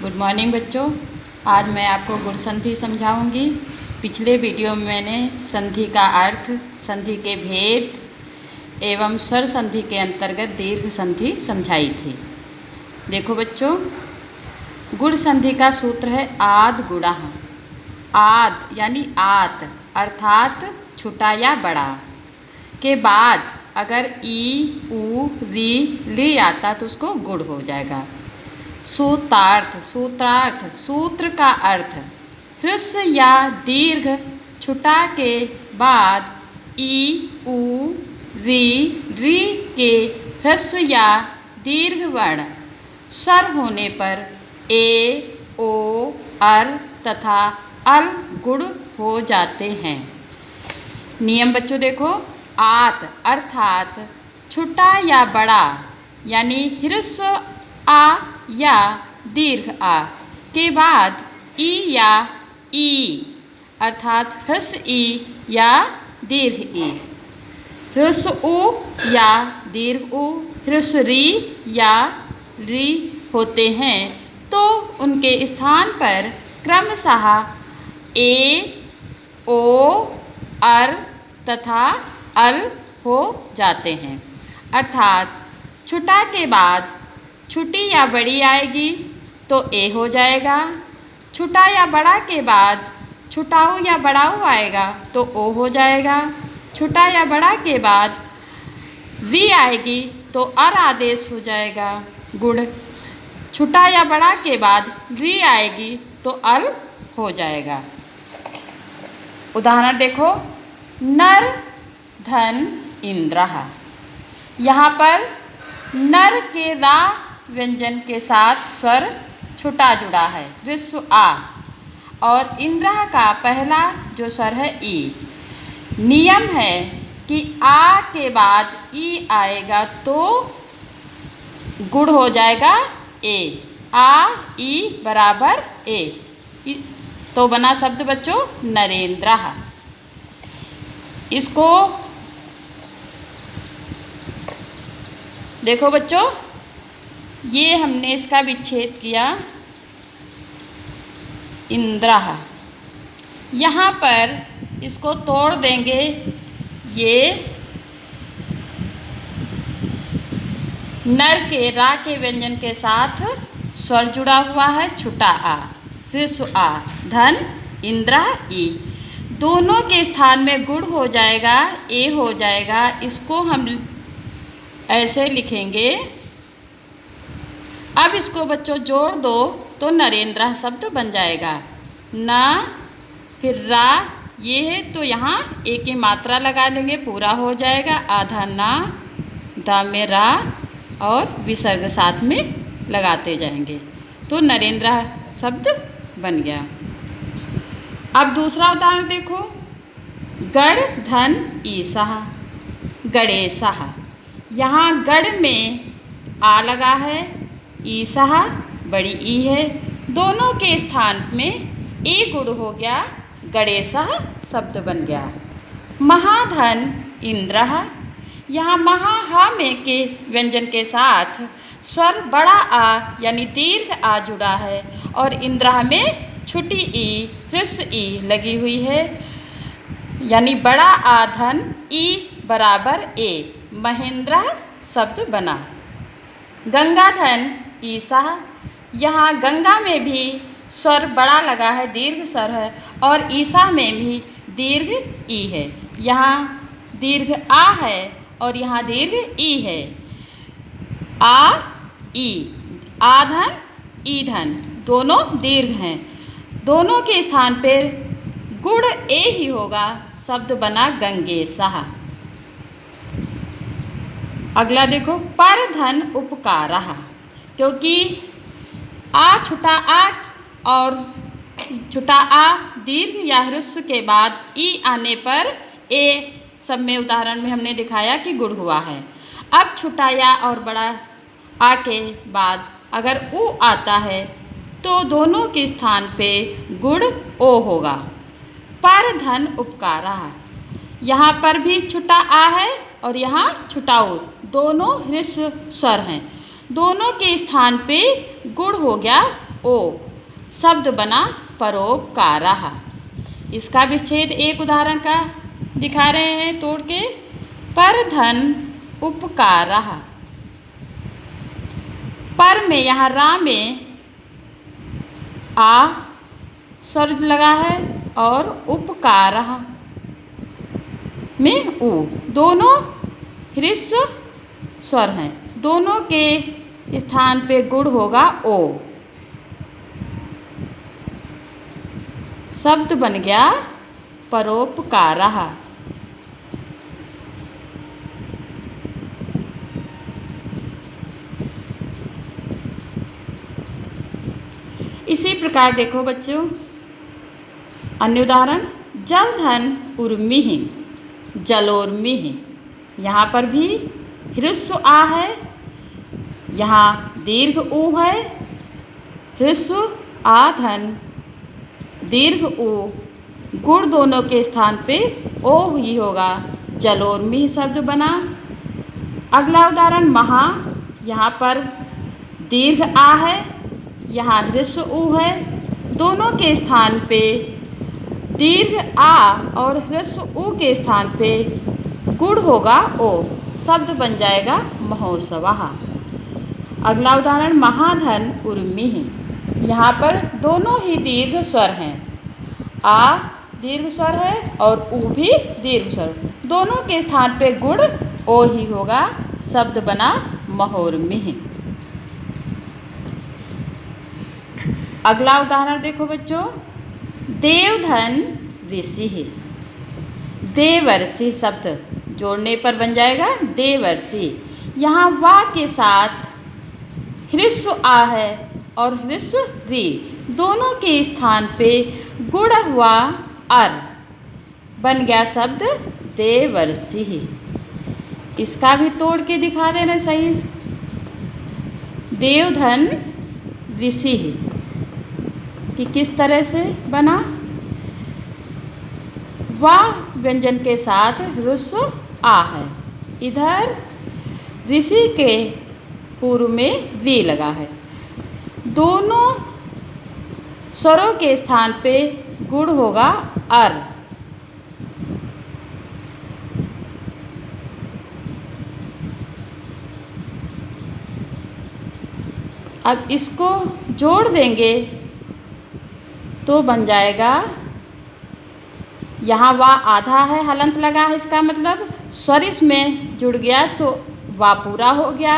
Good morning बच्चों। आज मैं आपको गुण संधि समझाऊंगी। पिछले वीडियो में मैंने संधि का अर्थ, संधि के भेद एवं स्वर संधि के अंतर्गत दीर्घ संधि समझाई थी। देखो बच्चों, गुण संधि का सूत्र है आद गुणः। आद यानी आत अर्थात छोटा या बड़ा के बाद अगर ई उ री ली आता तो उसको गुण हो जाएगा। सूत्रार्थ सूत्र का अर्थ ह्रस्व या दीर्घ छुटा के बाद ई उ री के ह्रस्व या दीर्घ वर्ण स्वर होने पर ए ओ अर तथा अल गुण हो जाते हैं। नियम बच्चों देखो, आत अर्थात छोटा या बड़ा यानी ह्रस्व आ या दीर्घ आ के बाद ई या ई अर्थात ह्रस्व ई या दीर्घ ई, ह्रस्व उ या दीर्घ उ, ह्रस्व री या री होते हैं तो उनके स्थान पर क्रमशः ए ओ अर तथा अल हो जाते हैं। अर्थात छुटा के बाद छुटी या बड़ी आएगी तो ए हो जाएगा, छुटा या बड़ा के बाद छुटाऊ या बड़ाऊ आएगा तो ओ हो जाएगा, छुटा या बड़ा के बाद वी आएगी तो अर आदेश हो जाएगा। गुण छुटा या बड़ा के बाद री आएगी तो अल हो जाएगा। उदाहरण देखो, नर धन इंद्रः। यहाँ पर नर के रा व्यंजन के साथ स्वर छुटा जुड़ा है ह्रस्व आ और इंद्रः का पहला जो स्वर है ई। नियम है कि आ के बाद ई आएगा तो गुण हो जाएगा ए, आ ई बराबर ए, तो बना शब्द बच्चों नरेंद्रः। इसको देखो बच्चों, ये हमने इसका विच्छेद किया इंद्रः। यहाँ पर इसको तोड़ देंगे, ये नर के रा के व्यंजन के साथ स्वर जुड़ा हुआ है छुटा आ ह्रस्व आ धन इंद्रः ई, दोनों के स्थान में गुण हो जाएगा, ए हो जाएगा। इसको हम ऐसे लिखेंगे। अब इसको बच्चों जोड़ दो तो नरेंद्र शब्द बन जाएगा। न फिर रा ये है तो यहाँ ए की मात्रा लगा देंगे, पूरा हो जाएगा। आधा ना दा में रा और विसर्ग साथ में लगाते जाएंगे तो नरेंद्र शब्द बन गया। अब दूसरा उदाहरण देखो, गढ़ धन ईसः गणेशः। यहाँ गढ़ में आ लगा है, ईसः बड़ी ई है, दोनों के स्थान में ए गुण हो गया, गणेशः शब्द बन गया। महाधन इंद्रः। यहाँ महा हा में के व्यंजन के साथ स्वर बड़ा आ यानी दीर्घ आ जुड़ा है और इंद्रः में छोटी ई ह्रस्व ई लगी हुई है यानी बड़ा आ धन ई बराबर ए, महेंद्र शब्द बना। गंगाधन ईसः। यहाँ गंगा में भी स्वर बड़ा लगा है, दीर्घ स्वर है और ईसा में भी दीर्घ ई है। यहाँ दीर्घ आ है और यहाँ दीर्घ ई है। आ ई, आधन ईधन दोनों दीर्घ हैं, दोनों के स्थान पर गुण ए ही होगा, शब्द बना गंगेशः। अगला देखो, पर धन उपकारः। क्योंकि आ छुटा आ और छुटा आ दीर्घ या ह्रस्व के बाद ई आने पर ए, सब में उदाहरण में हमने दिखाया कि गुण हुआ है। अब छुटा या और बड़ा आ के बाद अगर उ आता है तो दोनों के स्थान पे गुण ओ होगा। पर धन उपकारः। यहाँ पर भी छुटा आ है और यहाँ छुटाऊ, दोनों ह्रस्व स्वर हैं, दोनों के स्थान पे गुण हो गया ओ, शब्द बना परोपकारः। इसका विच्छेद एक उदाहरण का दिखा रहे हैं तोड़ के। पर धन उपकारः। पर में यहाँ रा में आ स्वर लगा है और उपकारः में उ, दोनों ह्रस्व स्वर हैं। दोनों के स्थान पे गुण होगा ओ। शब्द बन गया परोपकारः। इसी प्रकार देखो बच्चों अन्य उदाहरण, जलधन उर्मिः, जलोर्मिः। यहाँ पर भी ह्रस्व आ है, यहाँ दीर्घ उ है। ह्रस्व आ धन दीर्घ उ, गुण दोनों के स्थान पे ओ ही होगा। जलोर्मिः शब्द बना। अगला उदाहरण महा, यहाँ पर दीर्घ आ है, यहाँ ह्रस्व उ है। दोनों के स्थान पे दीर्घ आ और ह्रस्व उ के स्थान पे गुण होगा ओ, शब्द बन जाएगा महोत्सवः। अगला उदाहरण महाधन उर्मिः, यहाँ पर दोनों ही दीर्घ स्वर हैं। आ दीर्घ स्वर है और उ भी दीर्घ स्वर, दोनों के स्थान पे गुण ओ ही होगा, शब्द बना महोर्मिः। अगला उदाहरण देखो बच्चों, देवधन ऋषिः। देवर्षि शब्द जोड़ने पर बन जाएगा देवर्षि। यहाँ वा के साथ ह्रस्व आ है और ह्रस्व री, दोनों के स्थान पे गुण हुआ अर, बन गया शब्द देवर्षिः। इसका भी तोड़ के दिखा देना सही। देवधन ऋषिः कि किस तरह से बना। वा व्यंजन के साथ ह्रस्व आ है, इधर ऋषि के पूर्व में वी लगा है। दोनों स्वरों के स्थान पे गुण होगा अर। अब इसको जोड़ देंगे तो बन जाएगा, यहाँ वा आधा है, हलंत लगा है, इसका मतलब स्वर इसमें जुड़ गया तो वा पूरा हो गया।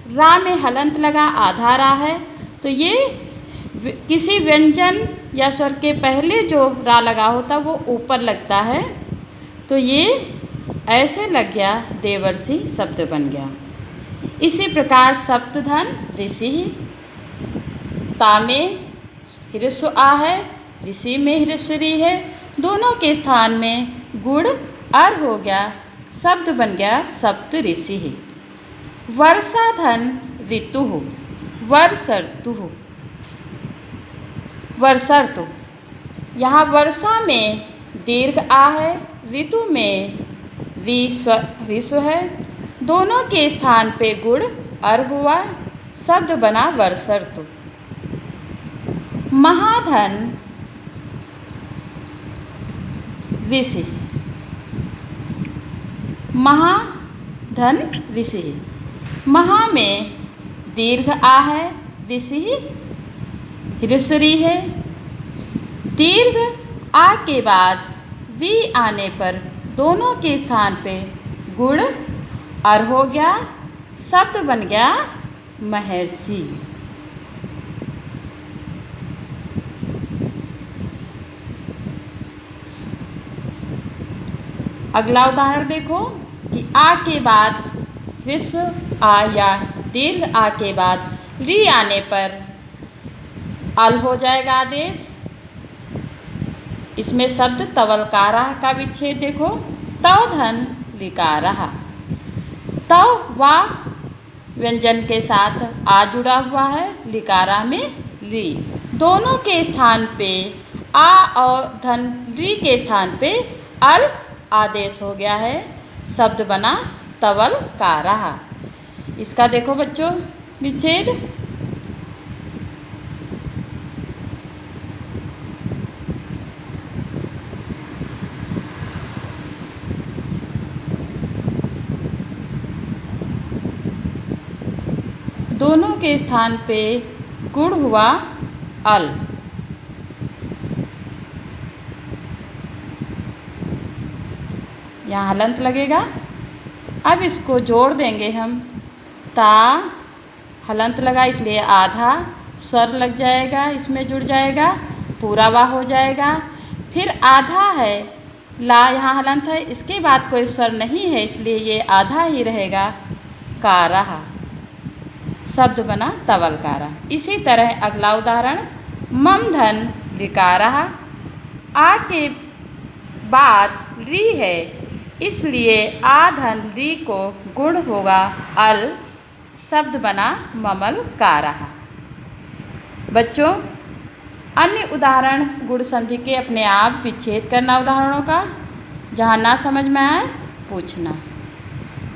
रा में हलंत लगा, आधा रा है, तो ये किसी व्यंजन या स्वर के पहले जो रा लगा होता वो ऊपर लगता है, तो ये ऐसे लग गया, देवर्षि शब्द बन गया। इसी प्रकार सप्तधन ऋषिः, ता में ह्रस्व आ है, ऋषि में ह्रस्व री है, दोनों के स्थान में गुण अर हो गया, शब्द बन गया सप्त ऋषिः। वर्षाधन ऋतुः, वर्षर्तुः, वर्षर्तु। यहाँ वर्षा में दीर्घ आ है, ऋतु में ऋस्व है, दोनों के स्थान पे गुण अर हुआ, शब्द बना वर्षर्तु। महाधन ऋषि, महाधन ऋषि। महा में दीर्घ आ है, ऋषि ह्रस्वरी है। दीर्घ आ के बाद वी आने पर दोनों के स्थान पे गुण अर हो गया, शब्द बन गया महर्षि। अगला उदाहरण देखो कि आ के बाद ह्रस्व आ या दीर्घ आ के बाद री आने पर अल हो जाएगा आदेश। इसमें शब्द तवलकारः का विच्छेद देखो, तवधन लिकारः। तव वा व्यंजन के साथ आ जुड़ा हुआ है, लिकारा में री, दोनों के स्थान पे आ और धन री के स्थान पे अल आदेश हो गया है, शब्द बना तवलकारः। इसका देखो बच्चों विच्छेद, दोनों के स्थान पे गुण हुआ अल। यहाँ हलंत लगेगा। अब इसको जोड़ देंगे हम। ता हलंत लगा इसलिए आधा स्वर लग जाएगा, इसमें जुड़ जाएगा, पूरा वाह हो जाएगा। फिर आधा है, ला यहाँ हलंत है, इसके बाद कोई स्वर नहीं है इसलिए ये आधा ही रहेगा, का रहा। शब्द बना तवलकारा। इसी तरह अगला उदाहरण, मम धन ऋकारहा। आ के बाद री है इसलिए आ धन री को गुण होगा अल। शब्द बना ममल कारहा। बच्चों, अन्य उदाहरण गुण संधि के अपने आप विच्छेद करना उदाहरणों का। जहाँ ना समझ में आए पूछना।